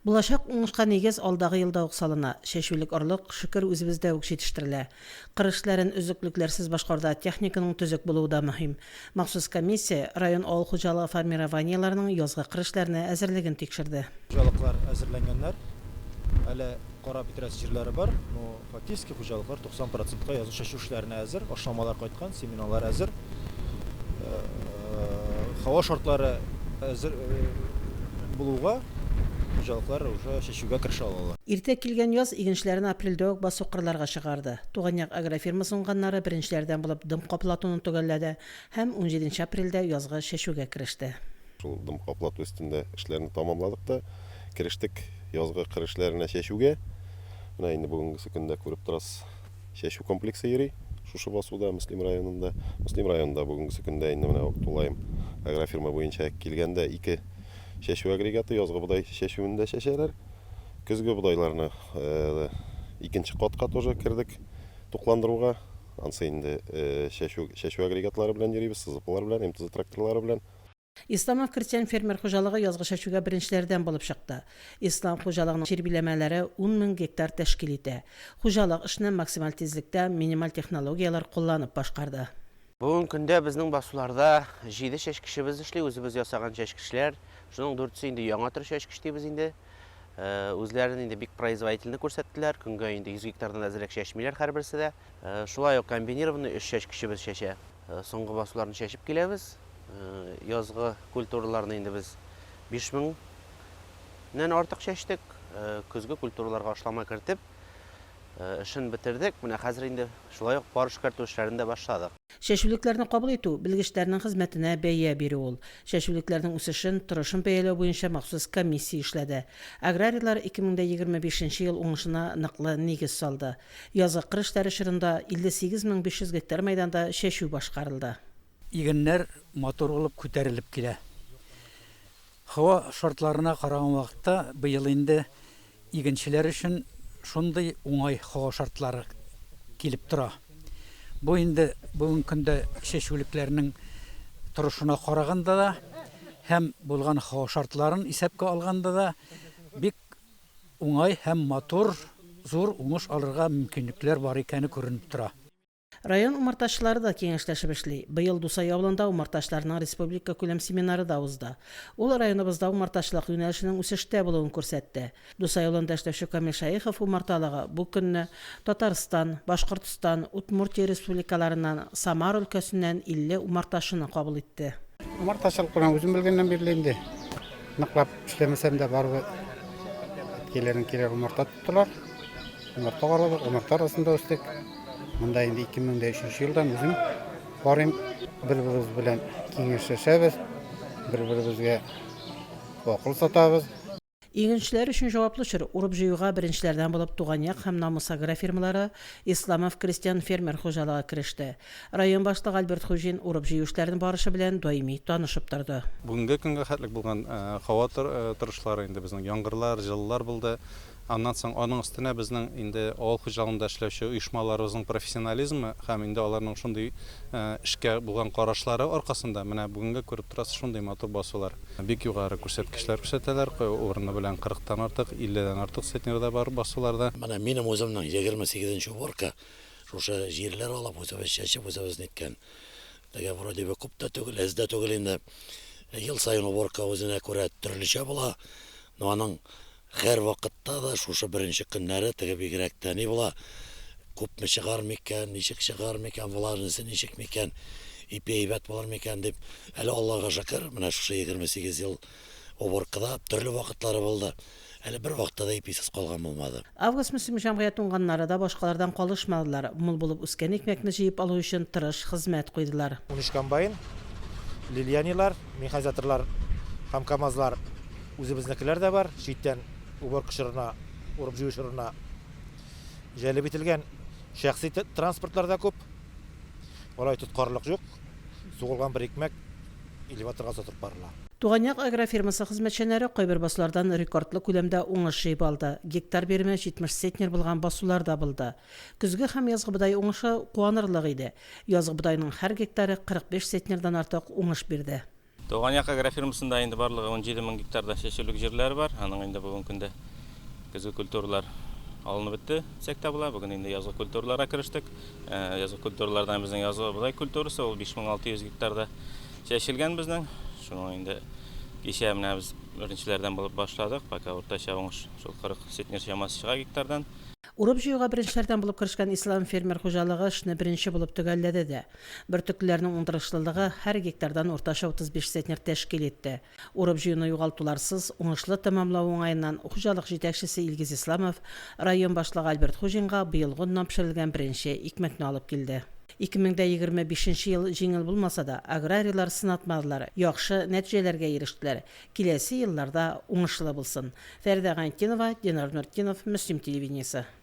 Bulaşaq уңышқа негез алдағы елда ук салына. Шешүлек орлык шүкер үзебездә ук җитештерелә. Кырышларын үзеклекләрсез башкаруда техниканың төзек булуы да мөһим. Махсус комиссия район авыл хуҗалыгы формированиеларының язгы кырышларына әзерлеген тикшерде. Хуҗалыклар әзерләнгәннәр. Әле карап бетерәсе җирләре бар. Но фактически хуҗалыклар 90%ка язгы шәшү эшләренә әзер, ашламалар кайткан, семинарлар әзер. Һава шартлары әзер булуга хуҗалыклар уже шәшүгә керешә алалар. Иртә килгән яз игенчеләрен апрельдә ук басу кырларга чыгарды. Туганьяк агрофирмасы уңганнары беренчеләрдән булып дым каплатуны төгәлләде һәм 17 апрельдә язгы шәшүгә кереште. Шул дым каплату өстендә эшләрне тәмамладык та керештек язгы кырышларына шәшүгә. Менә инде бүгенге көндә күреп торасыз, шәшү комплексы йөри. Шушы басуда Муслим районында бүгенге көндә инде менә Тулаем агрофирма буенча килгәндә 2 шәшү агрегаты язгы будай шәшүендә шәшәләр. Көзге будайларны икенче катка тоже кирдек тукландыруга. Ансы инде шәшү агрегатлары белән йөрибез, сызыплар белән, МТЗ тракторлары белән. Исламов крестьян фермер хуҗалыгы язгы шәшүгә беренчеләрдән булып чыкты. Ислам хуҗалыгының җир биләмәләре 10 000 гектар тәшкил итә. Хуҗалык эшне максималь тизлектә минималь технологиялар кулланып башкарды. Бүгін көндә безнең басуларда 7 шәшкешебез эшли, үзебез ясаган шәшкешләр. Шуның 4-се инде яңа төр шәшкеш дибез инде. Үзләрен инде бик производительны күрсәттеләр. Көнгә инде 100 гектардан әзрәк шәшмиләр һәрберсе дә. Шулай ук комбинированный 3 шәшкешебез шәшә. Соңгы басуларны шәшеп киләбез. Язгы культураларны инде без 5000-нән артык шәштек. Көзге культураларга ашлама кертеп эшен бетердек. Менә хәзер инде шулай ук пар эшкәртү эшләрен дә башладык. Шәшүлекләрне кабул итү белгечләрнең хезмәтенә бәя бирү ул. Шәшүлекләрнең үсешен, торышын бәяләү буенча махсус комиссия эшләде. Аграрийлар 2025 ел уңышына ныклы нигез салды. Язгы кырышлар эшендә 58500 гектар мәйданда шәшү башкарылды. Игеннәр мотор булып күтәрелеп килә. Һава шартларына караган вакытта быел инде игенчеләр өчен шундый уңай һава шартлары килеп тора. Бу инде бүгенге көндә шәшүлекләрнең торышына караганда да һәм булган һава шартларын исәпкә алганда да бик уңай һәм мотор зур уңыш алырга мөмкинлекләр бар икәне күренеп тора. Район умартачылары да киңәшләшеп эшли. Быел Дусай авылында умартачларның республика күләм семинары да узды. Ул районыбызда умартачлык юнәлешенең үсештә булуын күрсәтте. Дусай авылында эшләүче Камил Шаихов умарталыгы бу көнне Татарстан, Башкортстан, Удмуртия республикаларыннан, Самар өлкәсеннән 50 умарташыны кабул итте. Умартачылык белән үзем белгәннән бирле инде. Ныклап эшләмәсәм дә барыбер килер умарта тоттылар. Умарта карадык, умарта арасында үстек. Монда инде 2003 елдан үзем барым, бер-беребез белән киңәшләшәбез, бер-беребезгә акыл сатабыз. Игенчеләр өчен җаваплы чор урып җыюга беренчеләрдән булып Туганьяк һәм Намус агрофирмалары Исламов крестьян фермер хуҗалыгы кереште. Район башлыгы Альберт Хуҗин урып җыю эшләрен барышы белән даими танышып торды. Бүгенге көнгә хәтлек булган һава торышлары инде безнең яңгырлар, җыллар булды. Аннан соң аның өстенә безнең инде авыл хуҗалыгында эшләүче оешмаларыбызның профессионализмы һәм инде аларның шундый эшкә булган карашлары аркасында менә бүгенге күреп торасыз шундый матур басулар. Бик югары күрсәткечләр күрсәтәләр, урыны белән 40-тан артык, 50-дән артык центнерда бар басуларда. Менә минем үземнең 28нче уборка шушы җирләр алып үзебез чәчеп үзебез неткән. Дәгә вроде бы күп тә түгел, әз дә түгел инде. Ел сайын уборка үзенә күрә төрлечә була. Но аның һәр вакытта да шушы беренче көннәре теге бигрәк тә ни була. Күпме чыгар микән, ничек чыгар микән, буларынсы ничек микән, ипәйбәт булар микән дип. Әле Аллаһка шөкер, менә шушы 28 ел уборкада төрле вакытлары булды. Әле бер вакытта да иписез калган булмады. Август мөселман җәмгыять уңганнары да башкалардан калышмадылар. Мул булып үскән икмәкне җыеп алу өчен тырыш хезмәт куйдылар. 13 комбайн, лилианилар, механизаторлар һәм КАМАЗлар үзебезнекеләр дә бар. Читтән уборка шырына, урып җыю шырына җәлеп ителгән шәхси транспортлар да күп. Алай тоткарлык юк. Сугылган бер икмәк элеваторга сатып барыла. Туганьяк агрофирмасы хезмәтчәннәре кайбер басулардан рекордлы күләмдә уңыш җыеп алды. Гектар биреме 70 центнер булган басулар да булды. Көзге һәм язгы бодай уңышы куанырлык иде. Язгы бодайның һәр гектары 45 центнердан артык уңыш бирде. Doğan Yaka Agrofirmasында енді барлығы 17 мың гектарда шешілік жерлері бар. Аның енді бүгін күнде күзгі культуралар алынып бітті секта була. Бүгін енді язгы культураларға кіріштік. Язгы культуралардан біздің язгы бұлай культурасы ол 5600 гектарда шешілген біздің. Шуның енді кеше мына біз біріншілерден болып башладық. Пока орташа оңыш сол 40 центнер шамасы шыға гектардан. Урып җыюга беренчеләрдән булып керешкән Ислам фермер хуҗалыгы эшне беренче булып төгәлләде дә. Бөртекләрнең уңдырышлылыгы һәр гектардан уртача 35 центнер тәшкил итте. Урып җыюны югалтуларсыз уңышлы тәмамлау уңаеннан хуҗалык җитәкчесе Илгиз Исламов район башлыгы Альберт Хуҗинга быел гыннан пешерелгән беренче икмәкне алып килде. 2025 ел җиңел булмаса да, аграрийлар сынатмадылар, яхшы нәтиҗәләргә ирештеләр. Киләсе елларда уңышлы булсын. Фәридә Гантинова, Динар Нуртдинов, Мөслим телевидениесе.